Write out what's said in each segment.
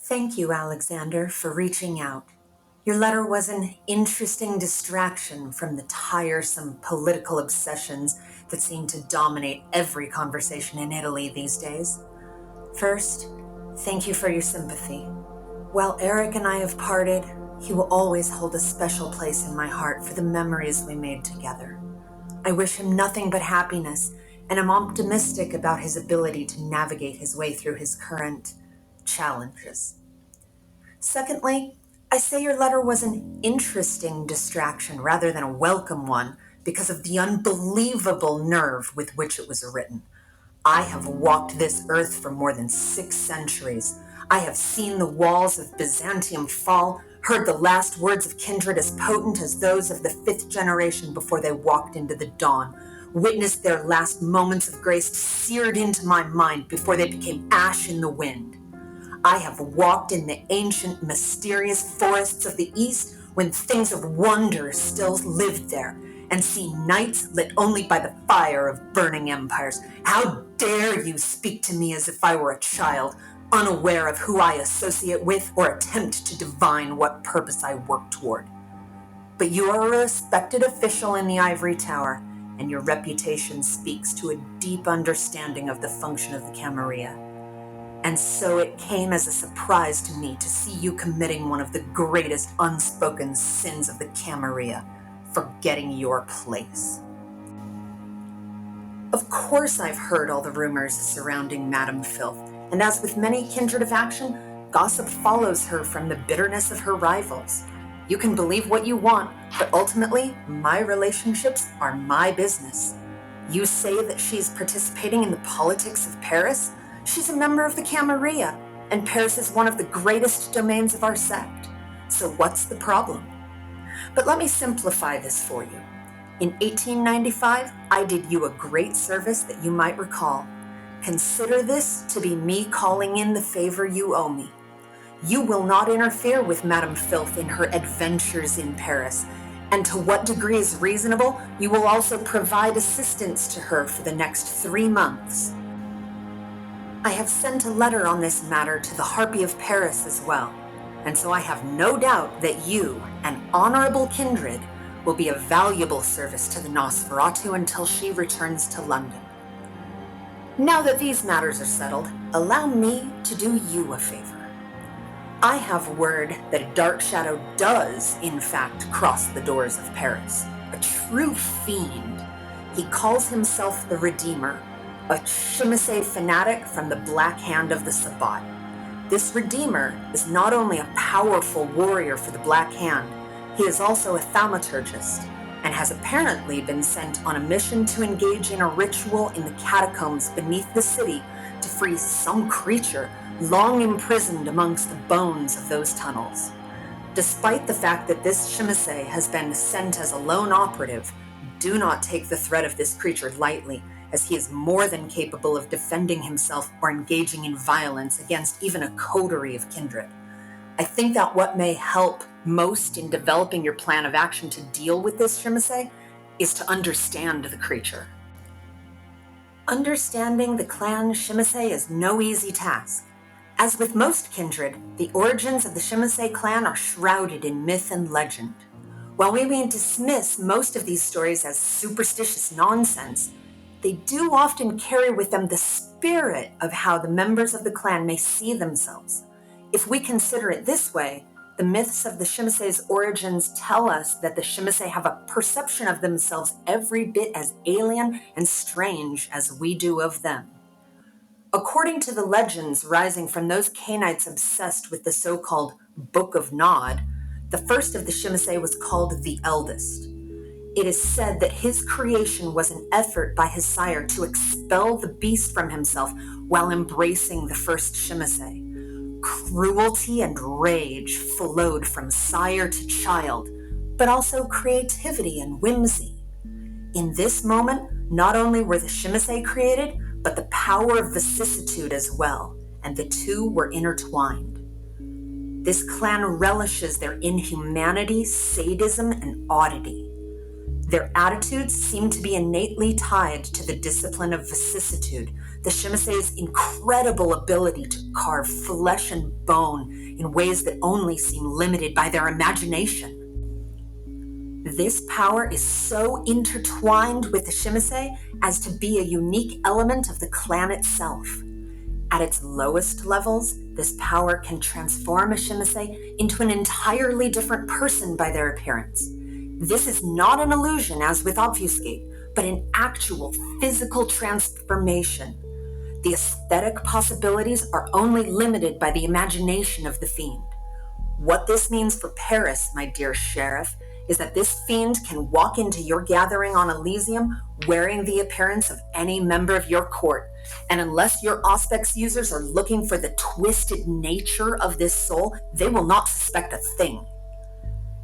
Thank you, Alexander, for reaching out. Your letter was an interesting distraction from the tiresome political obsessions that seem to dominate every conversation in Italy these days. First, thank you for your sympathy. While Eric and I have parted, he will always hold a special place in my heart for the memories we made together. I wish him nothing but happiness, and I'm optimistic about his ability to navigate his way through his current challenges. Secondly, I say your letter was an interesting distraction rather than a welcome one because of the unbelievable nerve with which it was written. I have walked this earth for more than 6 centuries. I have seen the walls of Byzantium fall, heard the last words of Kindred as potent as those of the 5th generation before they walked into the dawn, witnessed their last moments of grace seared into my mind before they became ash in the wind. I have walked in the ancient, mysterious forests of the East when things of wonder still lived there, and seen nights lit only by the fire of burning empires. How dare you speak to me as if I were a child, unaware of who I associate with or attempt to divine what purpose I work toward? But you are a respected official in the Ivory Tower, and your reputation speaks to a deep understanding of the function of the Camarilla. And so it came as a surprise to me to see you committing one of the greatest unspoken sins of the Camarilla, forgetting your place. Of course I've heard all the rumors surrounding Madame Filth, and as with many kindred of action, gossip follows her from the bitterness of her rivals. You can believe what you want, but ultimately, my relationships are my business. You say that she's participating in the politics of Paris? She's a member of the Camarilla, and Paris is one of the greatest domains of our sect. So what's the problem? But let me simplify this for you. In 1895, I did you a great service that you might recall. Consider this to be me calling in the favor you owe me. You will not interfere with Madame Filth in her adventures in Paris, and to what degree is reasonable, you will also provide assistance to her for the next 3 months. I have sent a letter on this matter to the Harpy of Paris as well, and so I have no doubt that you, an honorable kindred, will be a valuable service to the Nosferatu until she returns to London. Now that these matters are settled, allow me to do you a favor. I have word that a dark shadow does, in fact, cross the doors of Paris. A true fiend. He calls himself the Redeemer, a Tzimisce fanatic from the Black Hand of the Sabbat. This Redeemer is not only a powerful warrior for the Black Hand, he is also a thaumaturgist, and has apparently been sent on a mission to engage in a ritual in the catacombs beneath the city to free some creature long imprisoned amongst the bones of those tunnels. Despite the fact that this Tzimisce has been sent as a lone operative, do not take the threat of this creature lightly, as he is more than capable of defending himself or engaging in violence against even a coterie of kindred. I think that what may help most in developing your plan of action to deal with this Tzimisce is to understand the creature. Understanding the clan Tzimisce is no easy task. As with most kindred, the origins of the Tzimisce clan are shrouded in myth and legend. While we may dismiss most of these stories as superstitious nonsense, they do often carry with them the spirit of how the members of the clan may see themselves. If we consider it this way, the myths of the Tzimisce's origins tell us that the Tzimisce have a perception of themselves every bit as alien and strange as we do of them. According to the legends rising from those Cainites obsessed with the so-called Book of Nod, the first of the Tzimisce was called the Eldest. It is said that his creation was an effort by his sire to expel the beast from himself while embracing the first Tzimisce. Cruelty and rage flowed from sire to child, but also creativity and whimsy. In this moment, not only were the Tzimisce created, but the power of vicissitude as well, and the two were intertwined. This clan relishes their inhumanity, sadism, and oddity. Their attitudes seem to be innately tied to the discipline of vicissitude, the Tzimisce's incredible ability to carve flesh and bone in ways that only seem limited by their imagination. This power is so intertwined with the Tzimisce as to be a unique element of the clan itself. At its lowest levels, this power can transform a Tzimisce into an entirely different person by their appearance. This is not an illusion as with Obfuscate, but an actual physical transformation. The aesthetic possibilities are only limited by the imagination of the fiend. What this means for Paris, my dear sheriff, is that this fiend can walk into your gathering on Elysium wearing the appearance of any member of your court, and unless your Auspex users are looking for the twisted nature of this soul, they will not suspect a thing.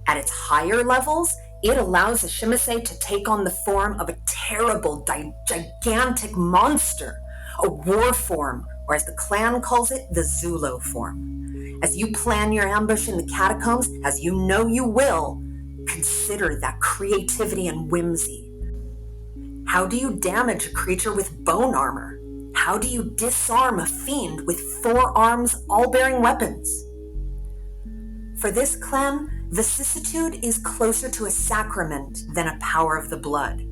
At its higher levels, it allows the Tzimisce to take on the form of a terrible, gigantic monster, a war form, or as the clan calls it, the Zulo form. As you plan your ambush in the catacombs, as you know you will, consider that creativity and whimsy. How do you damage a creature with bone armor? How do you disarm a fiend with 4 arms, all bearing weapons? For this clan, Vicissitude is closer to a sacrament than a power of the blood.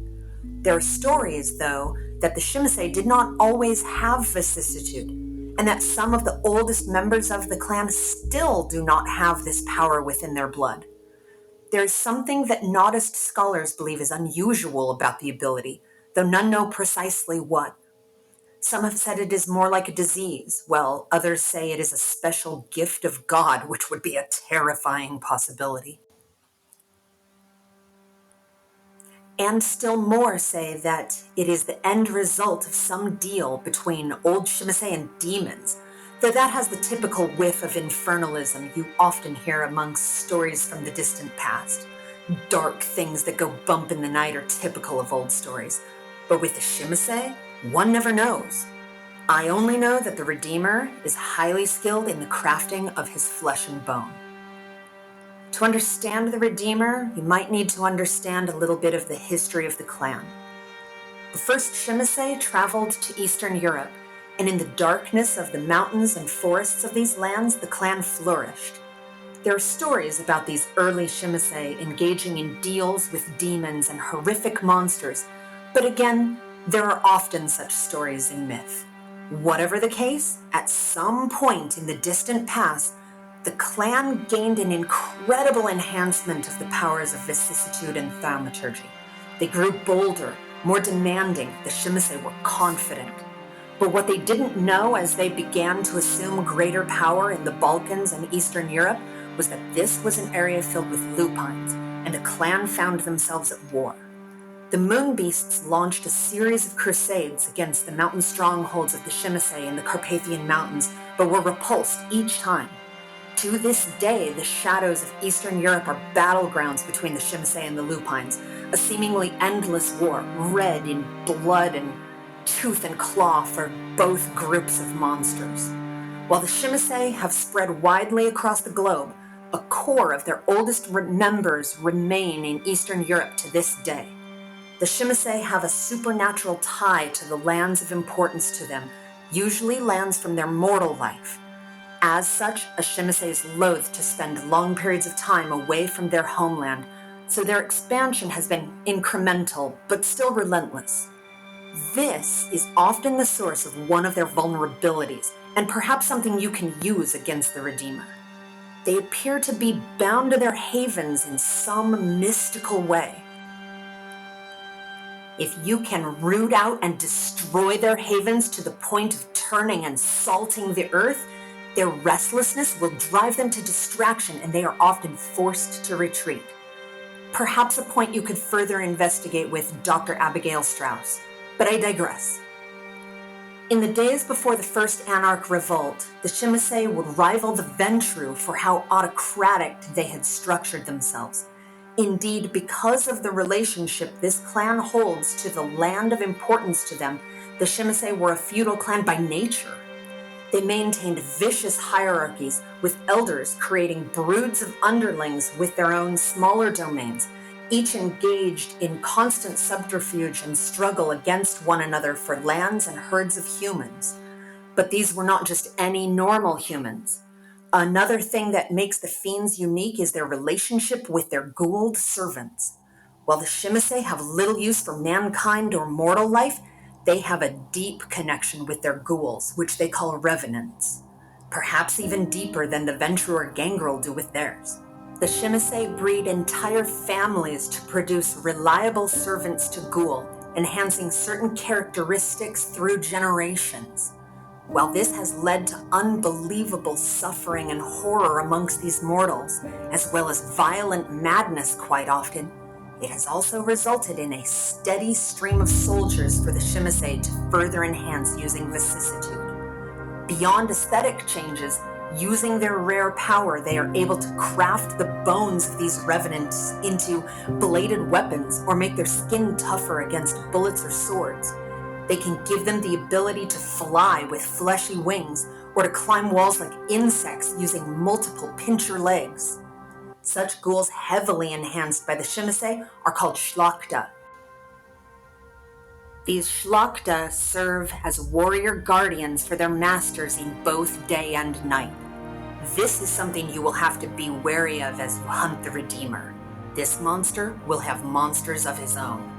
There are stories, though, that the Tzimisce did not always have Vicissitude, and that some of the oldest members of the clan still do not have this power within their blood. There is something that Nodist scholars believe is unusual about the ability, though none know precisely what. Some have said it is more like a disease, while others say it is a special gift of God, which would be a terrifying possibility. And still more say that it is the end result of some deal between old Tzimisce and demons, though that has the typical whiff of infernalism you often hear amongst stories from the distant past. Dark things that go bump in the night are typical of old stories, but with the Tzimisce, one never knows. I only know that the Redeemer is highly skilled in the crafting of his flesh and bone. To understand the Redeemer, you might need to understand a little bit of the history of the clan. The first Tzimisce traveled to Eastern Europe, and in the darkness of the mountains and forests of these lands, the clan flourished. There are stories about these early Tzimisce engaging in deals with demons and horrific monsters, but again, there are often such stories in myth. Whatever the case, at some point in the distant past, the clan gained an incredible enhancement of the powers of vicissitude and thaumaturgy. They grew bolder, more demanding. The Tzimisce were confident. But what they didn't know as they began to assume greater power in the Balkans and Eastern Europe was that this was an area filled with lupines, and the clan found themselves at war. The Moon Beasts launched a series of crusades against the mountain strongholds of the Tzimisce in the Carpathian Mountains, but were repulsed each time. To this day, the shadows of Eastern Europe are battlegrounds between the Tzimisce and the Lupines, a seemingly endless war, red in blood and tooth and claw for both groups of monsters. While the Tzimisce have spread widely across the globe, a core of their oldest members remain in Eastern Europe to this day. The Tzimisce have a supernatural tie to the lands of importance to them, usually lands from their mortal life. As such, a Tzimisce is loath to spend long periods of time away from their homeland, so their expansion has been incremental, but still relentless. This is often the source of one of their vulnerabilities, and perhaps something you can use against the Redeemer. They appear to be bound to their havens in some mystical way. If you can root out and destroy their havens to the point of turning and salting the earth, their restlessness will drive them to distraction, and they are often forced to retreat. Perhaps a point you could further investigate with Dr. Abigail Strauss, but I digress. In the days before the first Anarch Revolt, the Tzimisce would rival the Ventru for how autocratic they had structured themselves. Indeed, because of the relationship this clan holds to the land of importance to them, the Tzimisce were a feudal clan by nature. They maintained vicious hierarchies, with elders creating broods of underlings with their own smaller domains, each engaged in constant subterfuge and struggle against one another for lands and herds of humans. But these were not just any normal humans. Another thing that makes the Fiends unique is their relationship with their ghouled servants. While the Tzimisce have little use for mankind or mortal life, they have a deep connection with their ghouls, which they call Revenants. Perhaps even deeper than the Venturer Gangrel do with theirs. The Tzimisce breed entire families to produce reliable servants to ghoul, enhancing certain characteristics through generations. While this has led to unbelievable suffering and horror amongst these mortals, as well as violent madness quite often, it has also resulted in a steady stream of soldiers for the Tzimisce to further enhance using Vicissitude. Beyond aesthetic changes, using their rare power, they are able to craft the bones of these revenants into bladed weapons or make their skin tougher against bullets or swords. They can give them the ability to fly with fleshy wings or to climb walls like insects using multiple pincher legs. Such ghouls heavily enhanced by the Tzimisce are called Shlakta. These Shlakta serve as warrior guardians for their masters in both day and night. This is something you will have to be wary of as you hunt the Redeemer. This monster will have monsters of his own.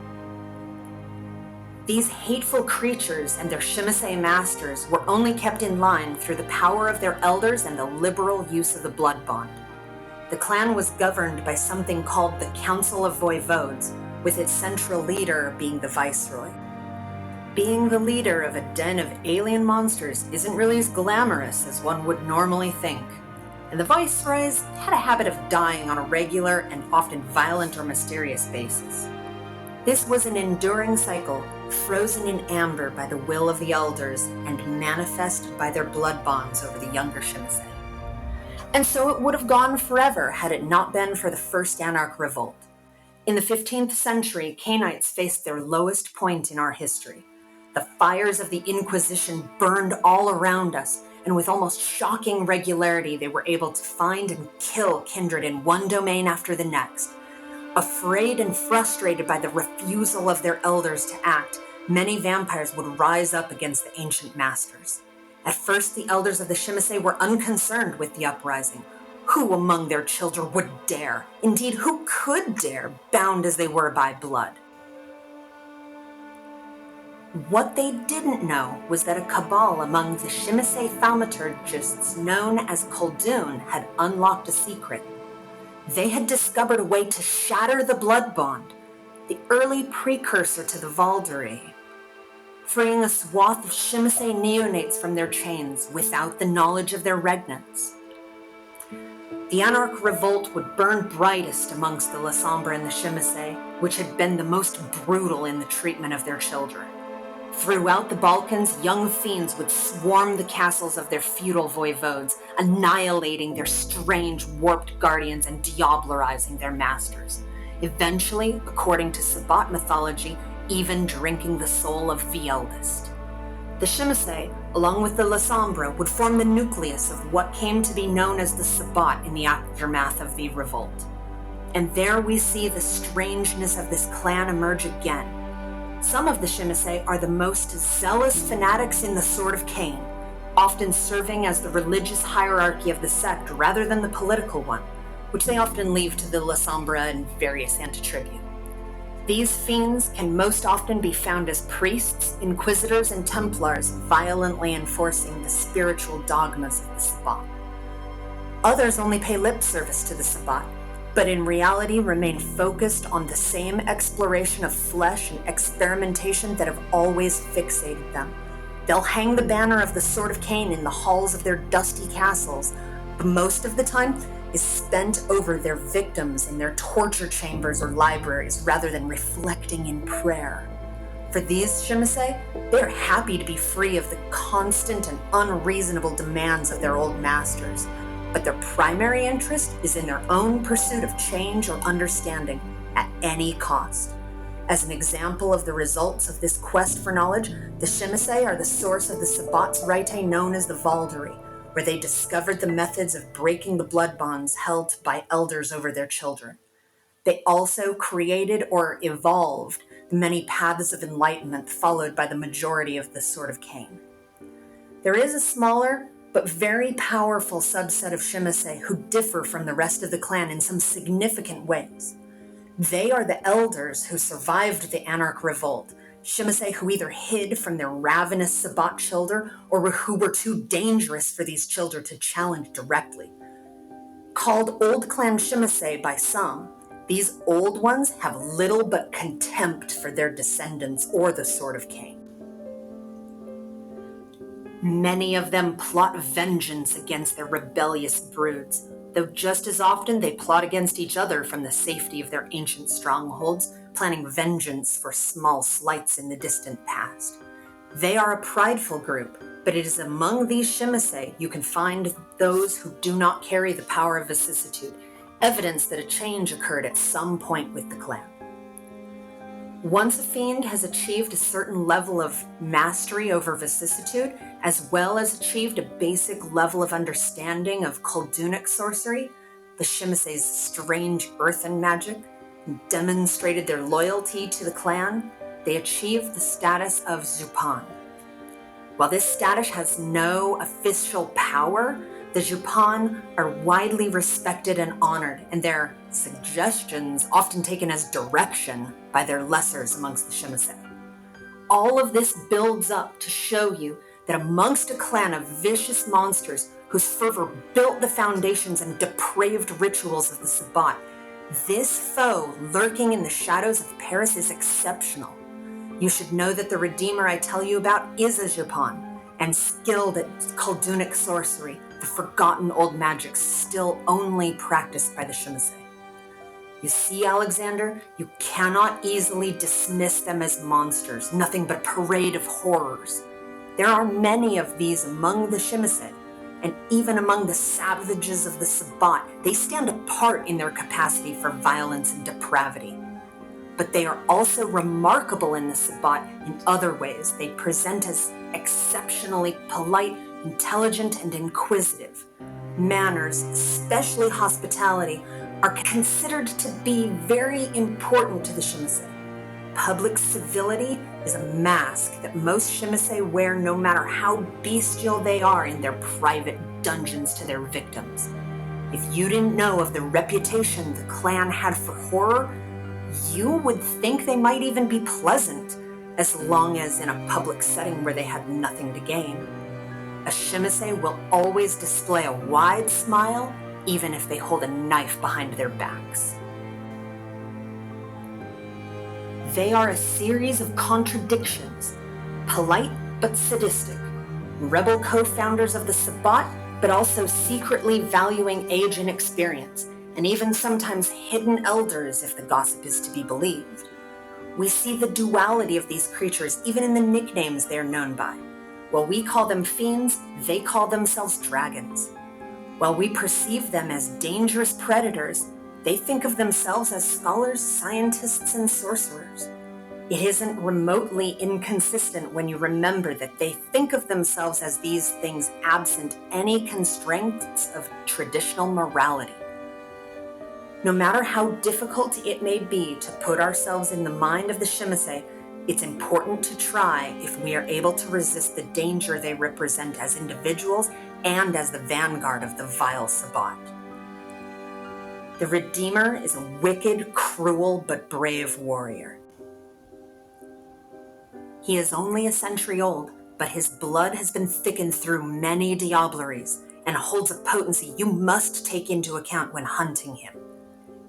These hateful creatures and their Tzimisce masters were only kept in line through the power of their elders and the liberal use of the blood bond. The clan was governed by something called the Council of Voivodes, with its central leader being the Viceroy. Being the leader of a den of alien monsters isn't really as glamorous as one would normally think, and the Viceroys had a habit of dying on a regular and often violent or mysterious basis. This was an enduring cycle, frozen in amber by the will of the elders and manifested by their blood bonds over the younger Tzimisce. And so it would have gone forever had it not been for the First Anarch Revolt. In the 15th century, Cainites faced their lowest point in our history. The fires of the Inquisition burned all around us, and with almost shocking regularity, they were able to find and kill Kindred in one domain after the next. Afraid and frustrated by the refusal of their elders to act, many vampires would rise up against the ancient masters. At first, the elders of the Tzimisce were unconcerned with the uprising. Who among their children would dare, indeed who could dare, bound as they were by blood? What they didn't know was that a cabal among the Tzimisce thaumaturgists known as Khaldun had unlocked a secret. They had discovered a way to shatter the blood bond, the early precursor to the Valkyrie, freeing a swath of Tzimisce neonates from their chains without the knowledge of their regnants. The Anarch Revolt would burn brightest amongst the Lasombra and the Tzimisce, which had been the most brutal in the treatment of their children. Throughout the Balkans, young fiends would swarm the castles of their feudal voivodes, annihilating their strange, warped guardians and diablerizing their masters. Eventually, according to Sabbat mythology, even drinking the soul of the eldest. The Tzimisce, along with the Lasombra, would form the nucleus of what came to be known as the Sabbat in the aftermath of the revolt. And there we see the strangeness of this clan emerge again. Some of the Tzimisce are the most zealous fanatics in the Sword of Cain, often serving as the religious hierarchy of the sect rather than the political one, which they often leave to the Lasombra and various anti-tribute. These fiends can most often be found as priests, inquisitors, and templars violently enforcing the spiritual dogmas of the Sabbat. Others only pay lip service to the Sabbat, but in reality remain focused on the same exploration of flesh and experimentation that have always fixated them. They'll hang the banner of the Sword of Cain in the halls of their dusty castles, but most of the time is spent over their victims in their torture chambers or libraries rather than reflecting in prayer. For these Tzimisce, they are happy to be free of the constant and unreasonable demands of their old masters, but their primary interest is in their own pursuit of change or understanding at any cost. As an example of the results of this quest for knowledge, the Tzimisce are the source of the Sabbat's rite known as the Valkyrie, where they discovered the methods of breaking the blood bonds held by elders over their children. They also created or evolved the many paths of enlightenment followed by the majority of the Sword of Cain. There is a smaller but very powerful subset of Tzimisce who differ from the rest of the clan in some significant ways. They are the elders who survived the Anarch Revolt, Tzimisce who either hid from their ravenous Sabbat children or who were too dangerous for these children to challenge directly. Called Old Clan Tzimisce by some, these old ones have little but contempt for their descendants or the Sword of Cain. Many of them plot vengeance against their rebellious broods, though just as often they plot against each other from the safety of their ancient strongholds, planning vengeance for small slights in the distant past. They are a prideful group, but it is among these Tzimisce you can find those who do not carry the power of vicissitude, evidence that a change occurred at some point with the clan. Once a fiend has achieved a certain level of mastery over vicissitude, as well as achieved a basic level of understanding of Koldunic sorcery, the Tzimisce's strange earthen magic, and demonstrated their loyalty to the clan, they achieved the status of Zhupan. While this status has no official power, the Zhupan are widely respected and honored, and their suggestions often taken as direction by their lessers amongst the Tzimisce. All of this builds up to show you that amongst a clan of vicious monsters whose fervor built the foundations and depraved rituals of the Sabbat, this foe lurking in the shadows of Paris is exceptional. You should know that the Redeemer I tell you about is a Zhupan, and skilled at Koldunic sorcery, the forgotten old magic still only practiced by the Tzimisce. You see, Alexander, you cannot easily dismiss them as monsters, nothing but a parade of horrors. There are many of these among the Tzimisce, and even among the savages of the Sabbat, they stand apart in their capacity for violence and depravity. But they are also remarkable in the Sabbat in other ways. They present as exceptionally polite, intelligent, and inquisitive. Manners, especially hospitality, are considered to be very important to the Tzimisce. Public civility is a mask that most Tzimisce wear no matter how bestial they are in their private dungeons to their victims. If you didn't know of the reputation the clan had for horror, you would think they might even be pleasant, as long as in a public setting where they had nothing to gain. A Tzimisce will always display a wide smile, even if they hold a knife behind their backs. They are a series of contradictions, polite but sadistic, rebel co-founders of the Sabbat, but also secretly valuing age and experience, and even sometimes hidden elders if the gossip is to be believed. We see the duality of these creatures even in the nicknames they are known by. While we call them fiends, they call themselves dragons. While we perceive them as dangerous predators, they think of themselves as scholars, scientists, and sorcerers. It isn't remotely inconsistent when you remember that they think of themselves as these things absent any constraints of traditional morality. No matter how difficult it may be to put ourselves in the mind of the Tzimisce, it's important to try if we are able to resist the danger they represent as individuals and as the vanguard of the vile Sabbat. The Redeemer is a wicked, cruel, but brave warrior. He is only a century old, but his blood has been thickened through many diableries and holds a potency you must take into account when hunting him.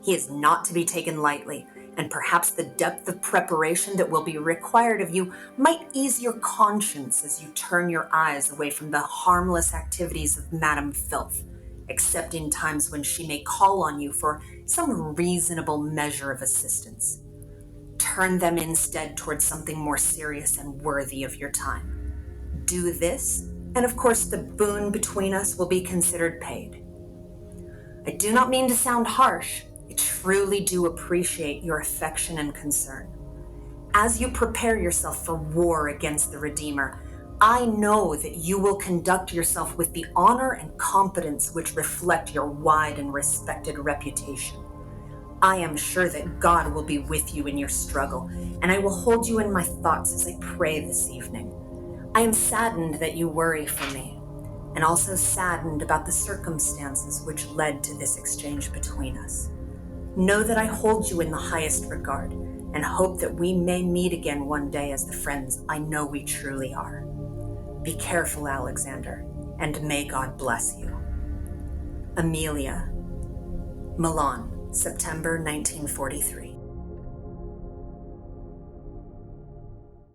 He is not to be taken lightly, and perhaps the depth of preparation that will be required of you might ease your conscience as you turn your eyes away from the harmless activities of Madame Filth, except in times when she may call on you for some reasonable measure of assistance. Turn them instead towards something more serious and worthy of your time. Do this, and of course the boon between us will be considered paid. I do not mean to sound harsh. I truly do appreciate your affection and concern. As you prepare yourself for war against the Redeemer, I know that you will conduct yourself with the honor and competence which reflect your wide and respected reputation. I am sure that God will be with you in your struggle, and I will hold you in my thoughts as I pray this evening. I am saddened that you worry for me, and also saddened about the circumstances which led to this exchange between us. Know that I hold you in the highest regard, and hope that we may meet again one day as the friends I know we truly are. Be careful, Alexander, and may God bless you. Amelia. Milan, September 1943.